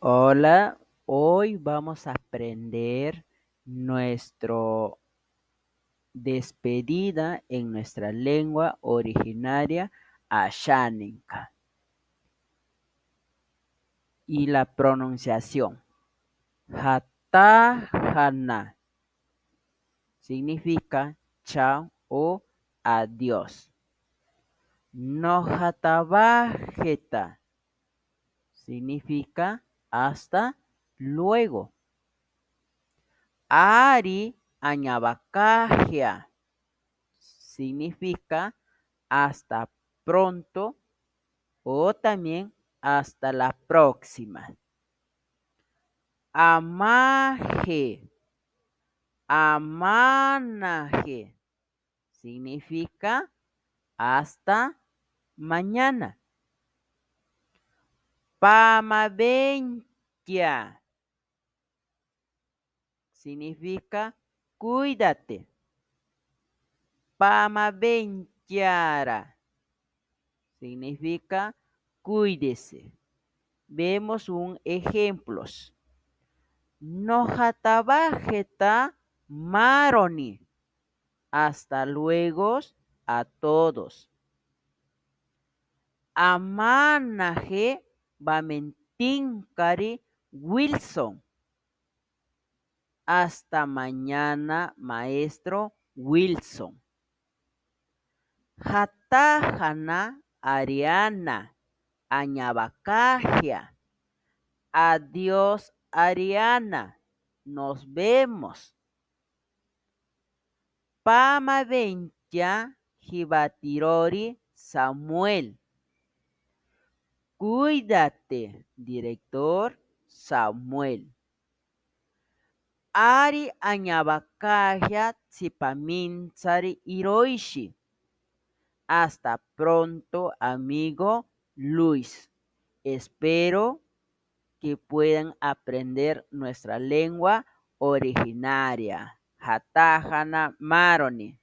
Hola, hoy vamos a aprender nuestro despedida en nuestra lengua originaria Ashaninka y la pronunciación. Hatahana significa chao o adiós. Nohatabajeta significa hasta luego. Ari añabakajia significa hasta pronto o también hasta la próxima. Amaje, amanaje significa hasta mañana. Pamaventia significa cuídate. Pamaventiara significa cuídese. Vemos un ejemplos. Nojatabajeta maroni. Hasta luego a todos. Amanaje Bamentinkari Wilson. Hasta mañana, maestro Wilson. Hatajana Ariana. Añabacajia. Adiós, Ariana. Nos vemos. Pamaventia Jibatirori Samuel. Cuídate, director Samuel. Ari añabakaya tsipamintsari Hiroishi. Hasta pronto, amigo Luis. Espero que puedan aprender nuestra lengua originaria. Hatahana Maroni.